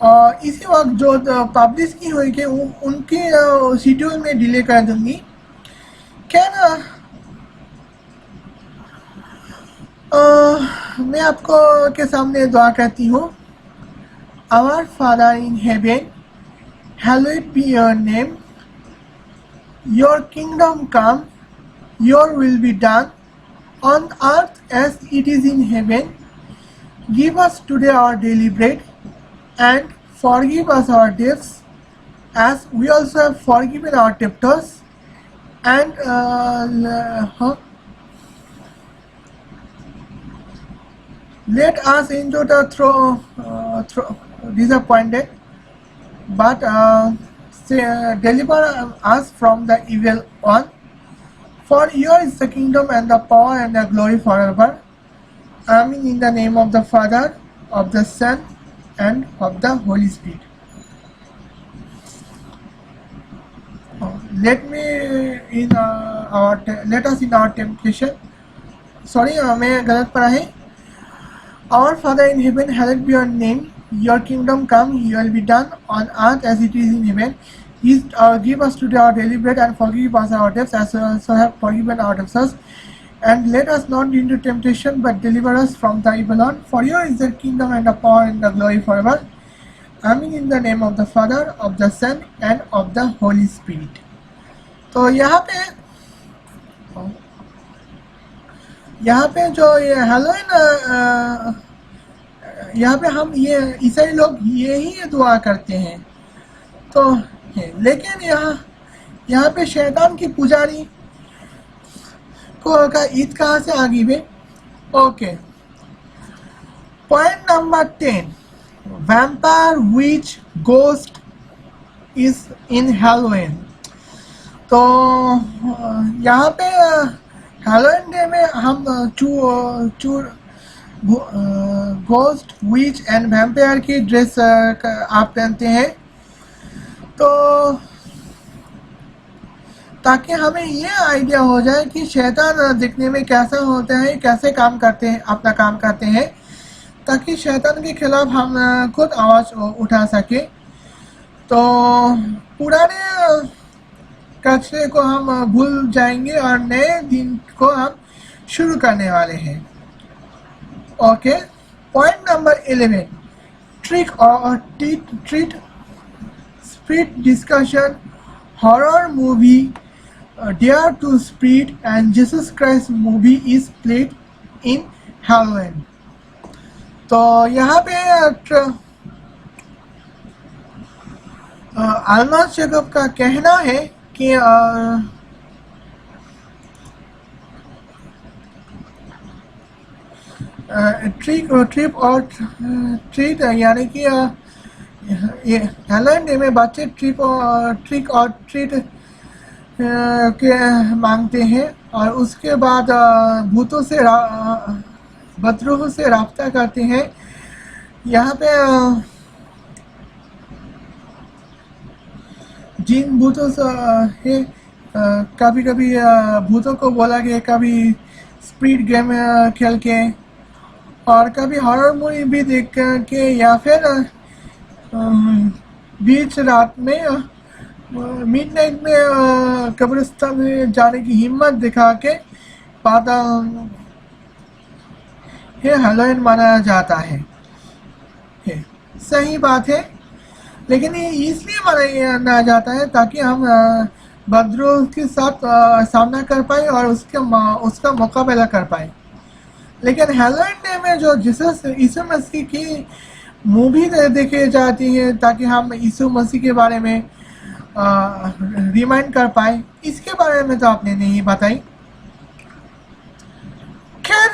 और इसी वक्त जो पब्लिश की हुई कि उनके शेड्यूल में डिले कर दूंगी। क्या ना मैं आपको के सामने दुआ करती हूँ। Our father in heaven, hallowed be your name, your kingdom come, your will be done on earth as it is in heaven. Give us today our daily bread, and forgive us our debts as we also have forgiven our debtors, and let us into the disappointed, but deliver us from the evil one. For yours is the kingdom and the power and the glory forever. Amen. In the name of the Father, of the Son, and of the Holy Spirit. Let us in our temptation. Sorry, मैं गलत पढ़ा है। Our Father in heaven, hallowed be your name. Your kingdom come, your will be done on earth as it is in heaven. Give us today our daily bread, and forgive us our debts as we also have forgiven our debtors. And let us not into temptation, but deliver us from the evil one. For yours is the kingdom and the power and the glory forever. Amen. In the name of the Father, of the Son, and of the Holy Spirit. तो यहाँ पे जो ये Halloween, यहाँ पे हम ये ईसाई लोग यही दुआ करते हैं। तो लेकिन यहाँ पे शैतान की पुजारी को का ईद कहाँ से आ गई बे? Okay, point number 10, vampire witch ghost is in Halloween. तो यहाँ पे हैलोवीन डे में हम घोस्ट, विच एंड वैम्पायर की ड्रेस आप पहनते हैं, तो ताकि हमें ये आइडिया हो जाए कि शैतान दिखने में कैसा होता है, कैसे काम करते हैं, अपना काम करते हैं, ताकि शैतान के खिलाफ हम खुद आवाज़ उठा सके। तो पुराने कचरे को हम भूल जाएंगे और नए दिन को हम शुरू करने वाले हैं। ओके, पॉइंट नंबर 11, ट्रिक और treat, spirit discussion, horror movie, dare to spirit and Jesus Christ movie is played in Halloween. तो यहाँ पे अल्मास जैकब का कहना है कि ट्रिप और ट्रीट यानी कि ये हैलोवीन डे में बच्चे ट्रिक और ट्रीट के मांगते हैं और उसके बाद भूतों से बदरूह से राब्ता करते हैं। यहाँ पे जिन भूतों से कभी कभी भूतों को बोला गया, कभी स्पिरिट गेम खेल के, और कभी हॉरर मूवी भी देख के, या फिर बीच रात में मिडनाइट में कब्रिस्तान में जाने की हिम्मत दिखा के बाद हैलोवीन मनाया जाता है। सही बात है, लेकिन ये इसलिए मनाया जाता है ताकि हम बदरूह के साथ सामना कर पाए और उसका मुकाबला कर पाए। लेकिन हैलोवीन डे में जो यीशु मसीह की मूवी देखी जाती है ताकि हम यीशु मसीह के बारे में रिमाइंड कर पाए, इसके बारे में तो आपने नहीं बताई। खैर,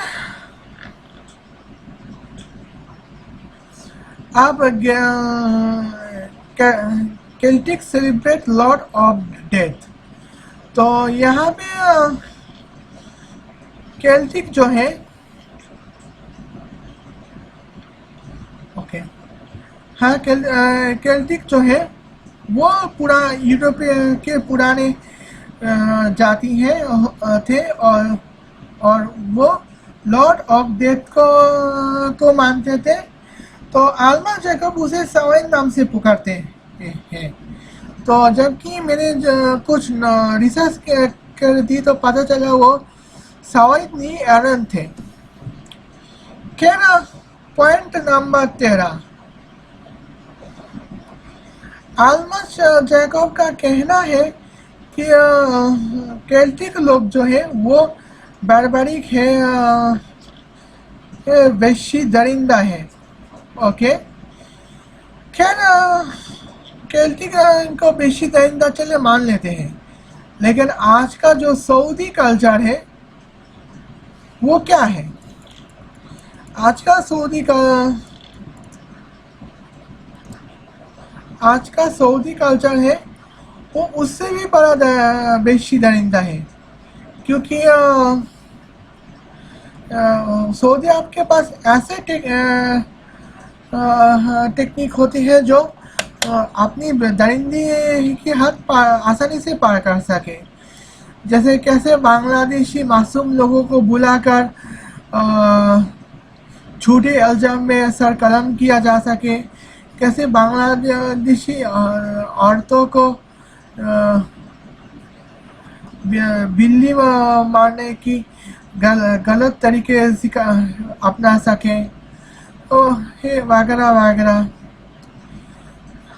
आप Celtic celebrate Lord of death. तो यहाँ पे केल्टिक जो है, ओके हाँ, केल्टिक जो है वो पूरा यूरोप के पुराने जाति हैं थे और वो लॉर्ड ऑफ डेथ को मानते थे। तो आल्मा जैकब उसे सवाइद नाम से पुकारते हैं। तो जबकि मैंने कुछ रिसर्च कर दी तो पता चला वो सवाइद नहीं एरन थे। खैर, पॉइंट नंबर 13। आल्मा जैकब का कहना है कि केल्टिक लोग जो है वो बारबारिक है, वैश्य दरिंदा है। ओके, खैर केल्टिक इनको वैश्य दरिंदा चले मान लेते हैं, लेकिन आज का जो सऊदी कल्चर है वो क्या है? आज का सऊदी कल्चर है वो उससे भी बड़ा वैश्य दरिंदा है, क्योंकि सऊदी आपके पास ऐसे टेक्निक होती है जो अपनी दरिंदगी की हद आसानी से पार कर सके। जैसे कैसे बांग्लादेशी मासूम लोगों को बुलाकर झूठे इल्जाम में सरकलम किया जा सके, कैसे बांग्लादेशी औरतों को बिल्ली मारने की गलत तरीके अपना सकें, तो ये वगैरह वगैरह।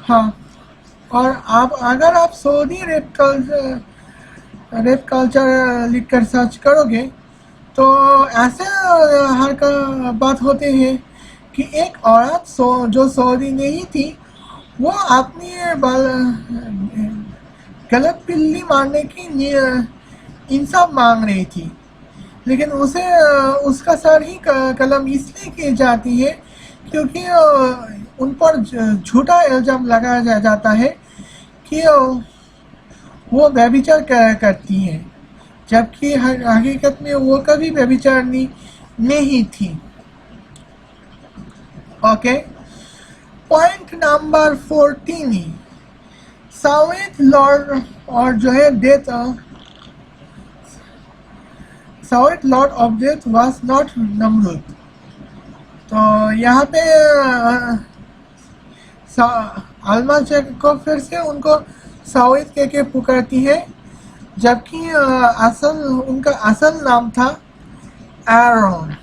हाँ, और अगर आप सऊदी रेप कल्चर लिखकर सर्च करोगे तो ऐसे हर का बात होते हैं कि एक औरत जो सऊदी नहीं थी वो अपनी गलत बिल्ली मारने की इंसाफ मांग रही थी, लेकिन उसे उसका सर ही कलम इसलिए की जाती है क्योंकि उन पर झूठा इल्जाम लगाया जाता है कि वो व्यभिचार करती हैं, जबकि हकीकत में वो कभी व्यभिचारिणी नहीं थी। Okay, point number 14। Saud Lord और जो है death, Saud Lord of death was not Namrud. तो यहाँ पे आल्मा जैकब फिर से उनको सऊद के पुकारती है, जबकि उनका असल नाम था एरोन।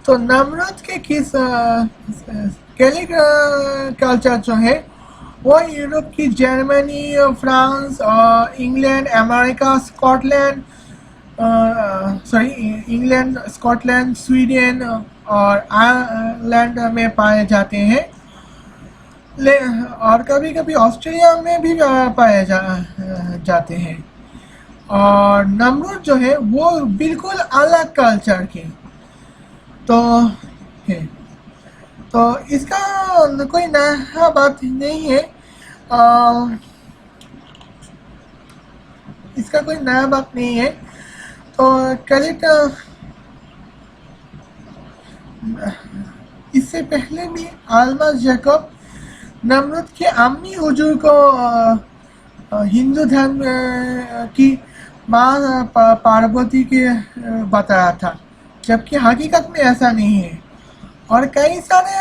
तो नमरूद के किस केल्टिक कल्चर जो है वो यूरोप की Germany, France, England, America, England, Scotland, Sweden और आयरलैंड में पाए जाते हैं, और कभी कभी ऑस्ट्रेलिया में भी पाए जाते हैं। और नमरूद जो है वो बिल्कुल अलग कल्चर के तो है। तो इसका कोई नया बात नहीं है, इसका कोई नया बात नहीं है। तो इससे पहले भी आल्मा जैकब नमरूद के अम्मी हुजूर को हिंदू धर्म की माँ पार्वती के बताया था, जबकि हकीकत में ऐसा नहीं है। और कई सारे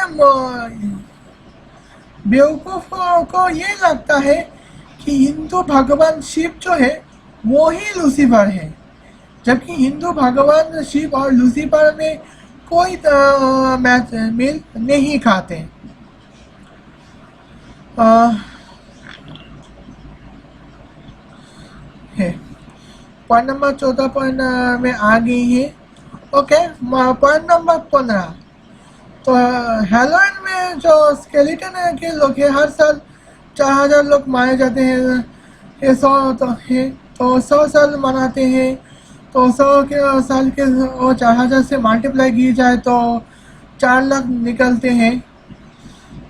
बेवकूफ़ों को ये लगता है कि हिंदू भगवान शिव जो है वो ही लूसीफर है, जबकि हिंदू भगवान शिव और लूसीफर में कोई मेल नहीं खाते। है पॉइंट नंबर 14 पॉइंट में आ गई है। Okay, point number 15। तो हैलोवीन में जो स्केलेटन के लोग हैं, हर साल 4000 लोग मारे जाते हैं। ये 100 साल मनाते हैं, तो 100 साल के 4000 से मल्टीप्लाई की जाए तो 4 लाख निकलते हैं।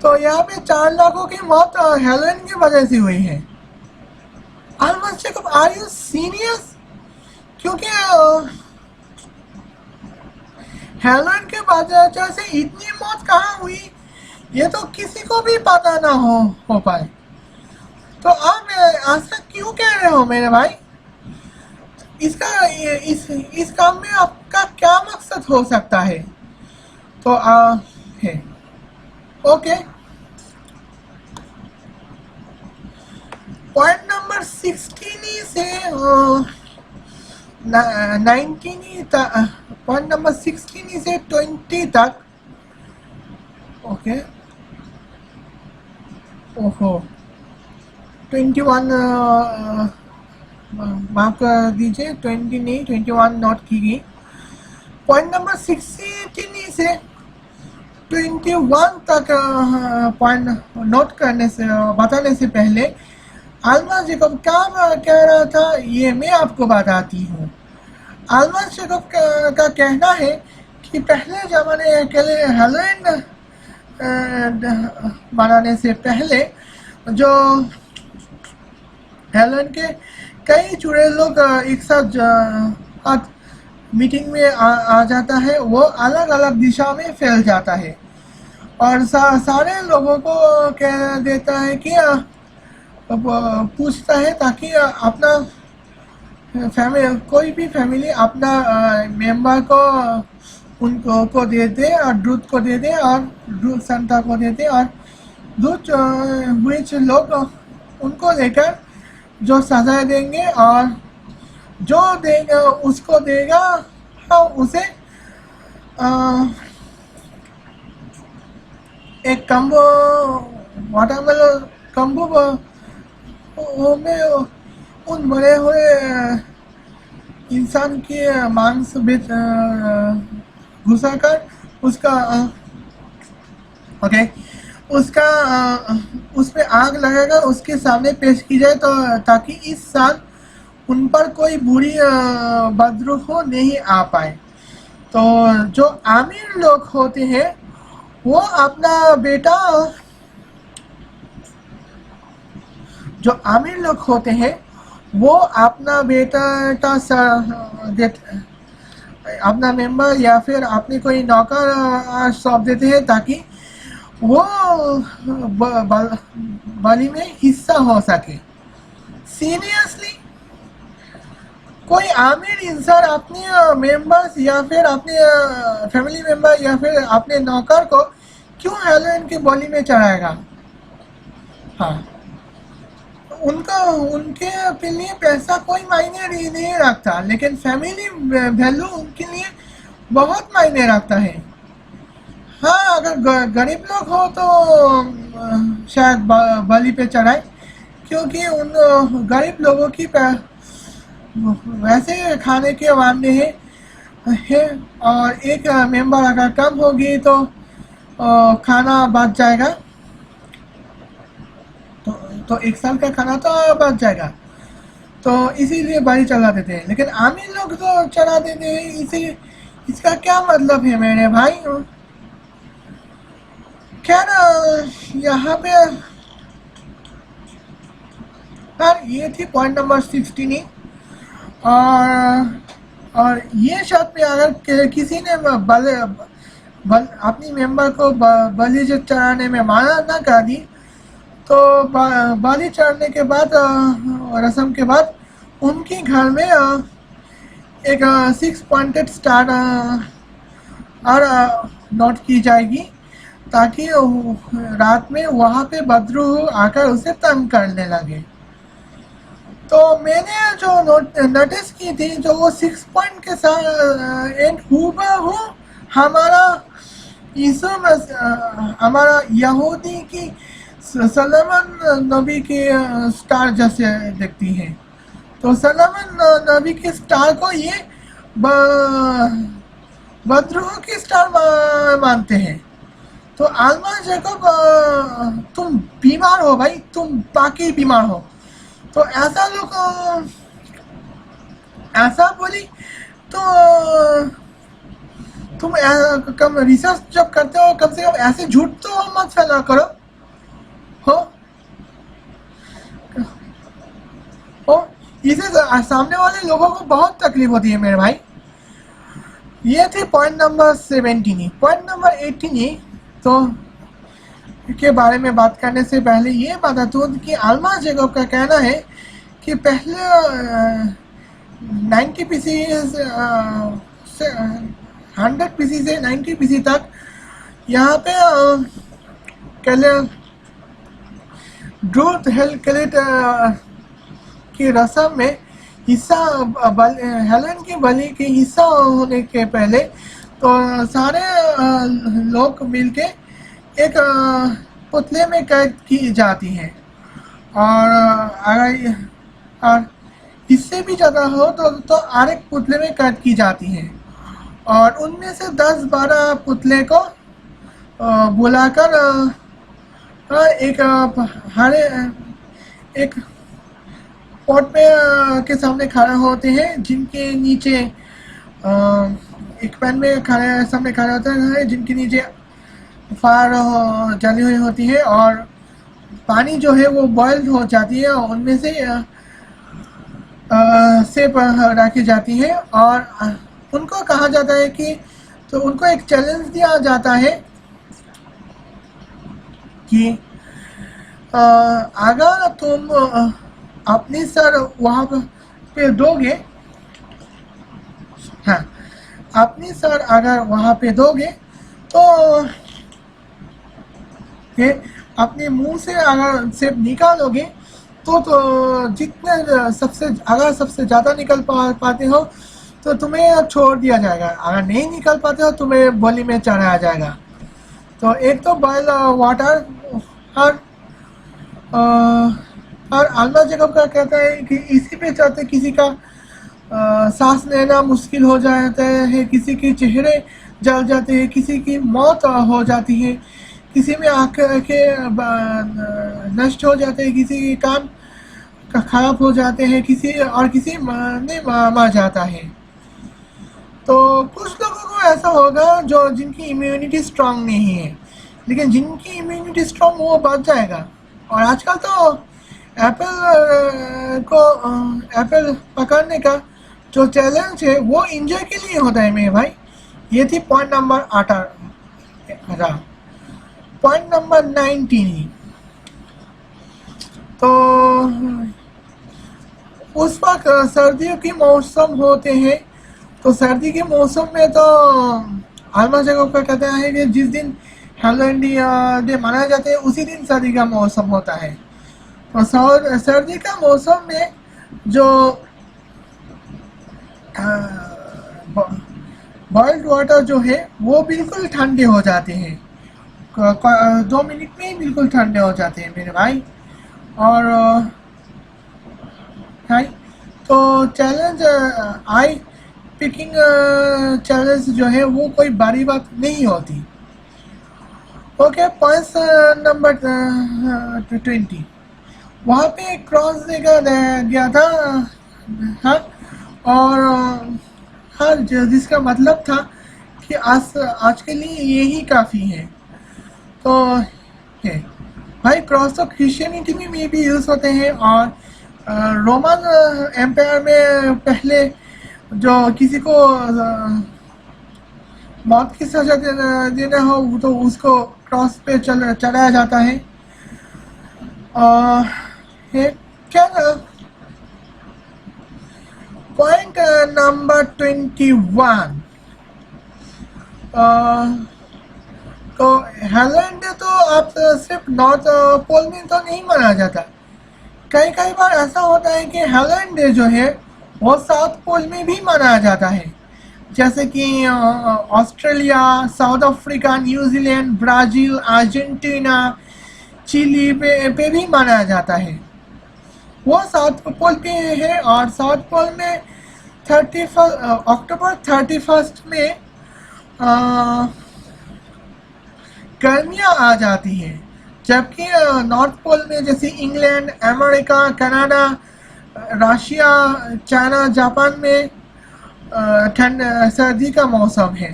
तो यहाँ पे 4 लाखों की मौत हैलोवीन की वजह से हुई है। आल्मा जैकब, आर यू सीरियस? क्योंकि हैलोवीन के वजह से इतनी मौत कहाँ हुई ये तो किसी को भी पता ना हो पाए। तो आप ऐसा क्यों कह रहे हो मेरे भाई? इस काम में आपका क्या मकसद हो सकता है? तो है ओके। पॉइंट नंबर 16 से 19 तक, पॉइंट नंबर 16 से 20 तक। ओके, ओहो 21 माफ कर दीजिए, 20 नहीं 21 नोट की गई। पॉइंट नंबर 16 से 21 तक पॉइंट नोट करने से, बताने से पहले अल्मास जैकब क्या कह रहा था ये मैं आपको बताती हूँ। अल्मास जैकब का कहना है कि पहले ज़माने के लिए हेलोइन बनाने से पहले जो हेलोइन के कई चुड़े लोग एक साथ मीटिंग में आ जाता है, वो अलग अलग दिशा में फैल जाता है और सारे लोगों को कह देता है कि पूछता है ताकि अपना कोई भी फैमिली अपना मेंबर को उनको दे दे और दूध को दे दे और दूध संता को दे दे और दूध विच लोग उनको लेकर जो सजा देंगे और जो देगा उसको देगा उसे एक कम्बो वाटरमेलन कम्बो में उन बड़े हुए इंसान के मांस घुसा कर उसका ओके उसका उस पे आग लगाकर उसके सामने पेश की जाए, तो ताकि इस साल उन पर कोई बुरी बदरूह नहीं आ पाए। तो जो अमीर लोग होते हैं वो अपना बेटा, जो अमीर लोग होते हैं वो अपना बेटा अपना मेंबर या फिर अपने कोई नौकर सौंप देते हैं ताकि वो बलि में हिस्सा हो सके। सीरियसली कोई आमिर इंसान अपने मेंबर्स या फिर अपने फैमिली मेंबर या फिर अपने नौकर को क्यों हेलोइन के बलि में चढ़ाएगा? हाँ, उनके लिए पैसा कोई मायने नहीं रखता, लेकिन फैमिली वैल्यू उनके लिए बहुत मायने रखता है। हाँ, अगर गरीब लोग हो तो शायद बलि पे चढ़ाए, क्योंकि उन गरीब लोगों की वैसे खाने के वादे है और एक मेंबर अगर कम होगी तो खाना बच जाएगा, तो एक साल का खाना तो बच जाएगा, तो इसीलिए बलि चढ़ा देते हैं। लेकिन आमिर लोग तो चढ़ा देते हैं, इसका क्या मतलब है मेरे भाई? क्या ना यहाँ पे यार ये थी पॉइंट नंबर 16 और ये शर्त पे अगर किसी ने अपनी मेंबर को बलि चढ़ाने में माना ना कर दी तो बलि चढ़ने के बाद रस्म के बाद उनके घर में एक 6 पॉइंटेड स्टार और नोट की जाएगी, ताकि रात में वहाँ पे बदरूह आकर उसे तंग करने लगे। तो मैंने जो नोटिस की थी, जो वो 6 पॉइंट के साथ एक हूबहू हमारा हमारा यहूदी की सलमान नबी के स्टार जैसे दिखती है। तो सलमान नबी के स्टार को ये बदरूह की स्टार मानते हैं। तो अल्मास जैकब तुम बीमार हो भाई, तुम बाकी बीमार हो। तो ऐसा लोग ऐसा बोली तो तुम कम रिसर्च जब करते हो कम से कम ऐसे झूठ तो मत फैला करो हो इसे सामने वाले लोगों को बहुत तकलीफ होती है मेरे भाई। ये थे पॉइंट नंबर 17। पॉइंट नंबर 18 तो के बारे में बात करने से पहले ये बता दूं कि अल्मास जैकब का कहना है कि 90 पीसीज 100 पीसी से 90 पीसी तक यहाँ पे ड्रूथ हेलकेलेट की रस्म में हिस्सा हेलन की बलि के हिस्सा होने के पहले तो सारे लोग मिलके एक पुतले में कैद की जाती हैं और और इससे भी ज़्यादा हो तो और एक पुतले में कैद की जाती हैं और उनमें से 10-12 पुतले को बुलाकर एक पॉट पे के सामने खड़ा होते हैं जिनके नीचे एक पैन में सामने खड़ा होता है जिनके नीचे फायर जली हुई होती है और पानी जो है वो बॉइल्ड हो जाती है और उनमें से सेब रखी जाती है और उनको कहा जाता है कि तो उनको एक चैलेंज दिया जाता है कि अगर तुम अपनी सर वहाँ पे दोगे, हाँ अपनी सर अगर वहाँ पे दोगे तो अपने मुंह से अगर सेब निकालोगे तो जितने सबसे ज़्यादा निकल पाते हो तो तुम्हें छोड़ दिया जाएगा, अगर नहीं निकल पाते हो तुम्हें बलि में चढ़ाया जाएगा। तो एक तो बॉयल वाटर और अल्मा जैकब का कहता है कि इसी पे चलते किसी का सांस लेना मुश्किल हो जाता है, किसी के चेहरे जल जाते हैं, किसी की मौत हो जाती है, किसी में आंखें नष्ट हो जाते हैं, किसी के कान खराब हो जाते हैं, किसी मर जाता है। तो कुछ लोगों को ऐसा होगा जिनकी इम्यूनिटी स्ट्रांग नहीं है, लेकिन जिनकी इम्यूनिटी स्ट्रांग वो बच जाएगा। और आजकल तो एप्पल पकड़ने का जो चैलेंज है वो एंजॉय के लिए होता है मेरे भाई। ये थी पॉइंट नंबर 18। पॉइंट नंबर 19 तो उस वक्त सर्दियों की मौसम होते हैं, तो सर्दी के मौसम में तो अल्मा जैकब का कहते हैं कि जिस दिन हेलन डे मनाया जाता है उसी दिन सर्दी का मौसम होता है। तो सर्दी का मौसम में जो बॉइल्ड वाटर जो है वो बिल्कुल ठंडे हो जाते हैं, 2 मिनट में ही बिल्कुल ठंडे हो जाते हैं मेरे भाई। और है तो चैलेंज आई पिकिंग चैलेंज जो है वो कोई बड़ी बात नहीं होती। ओके, पॉइंट्स नंबर 20 वहाँ पे क्रॉस देखा गया था, हाँ, और हाँ जिसका मतलब था कि आज के लिए यही काफ़ी है। तो है भाई, क्रॉस तो क्रिश्चियनिटी में भी यूज़ होते हैं और रोमन एम्पायर में पहले जो किसी को मौत की सजा देना हो तो उसको क्रॉस पे चढ़ाया जाता है। क्या पॉइंट नंबर 21 तो हेलन डे तो आप सिर्फ नॉर्थ पोल में तो नहीं मनाया जाता, कई बार ऐसा होता है कि हेलन डे जो है वो साउथ पोल में भी मनाया जाता है, जैसे कि Australia, South Africa, New Zealand, Brazil, Argentina, Chile पे भी मनाया जाता है। वो साउथ पोल पे है और साउथ पोल में अक्टूबर 31 में गर्मियाँ आ जाती हैं, जबकि नॉर्थ पोल में जैसे England, America, Canada, Russia, China, Japan में सर्दी का मौसम है।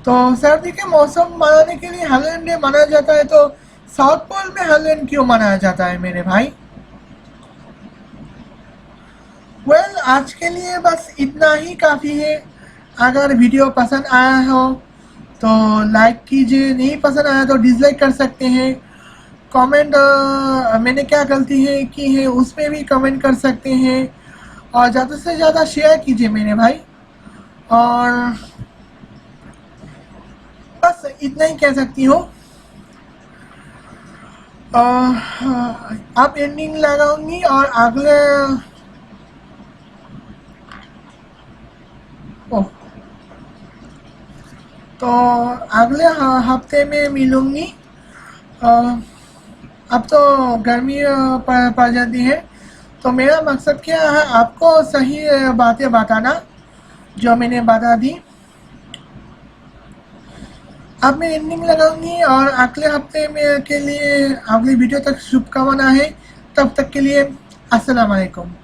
तो सर्दी के मौसम मनाने के लिए हेलन डे मनाया जाता है, तो साउथ पोल में हेलन क्यों मनाया जाता है मेरे भाई? वेल, आज के लिए बस इतना ही काफ़ी है। अगर वीडियो पसंद आया हो तो लाइक कीजिए, नहीं पसंद आया तो डिसलाइक कर सकते हैं। कमेंट मैंने क्या गलती है की है उसमें भी कमेंट कर सकते हैं। और ज़्यादा से ज़्यादा शेयर कीजिए मेरे भाई। और बस इतना ही कह सकती हूँ। आप एंडिंग लगाऊंगी और अगले तो अगले हफ्ते में मिलूंगी। अब तो गर्मी पड़ जाती है, तो मेरा मकसद क्या है, आपको सही बातें बताना जो मैंने बता दी। अब मैं एंडिंग लगाऊंगी और अगले हफ्ते में के लिए अगली वीडियो तक शुभकामना है। तब तक के लिए अस्सलाम वालेकुम।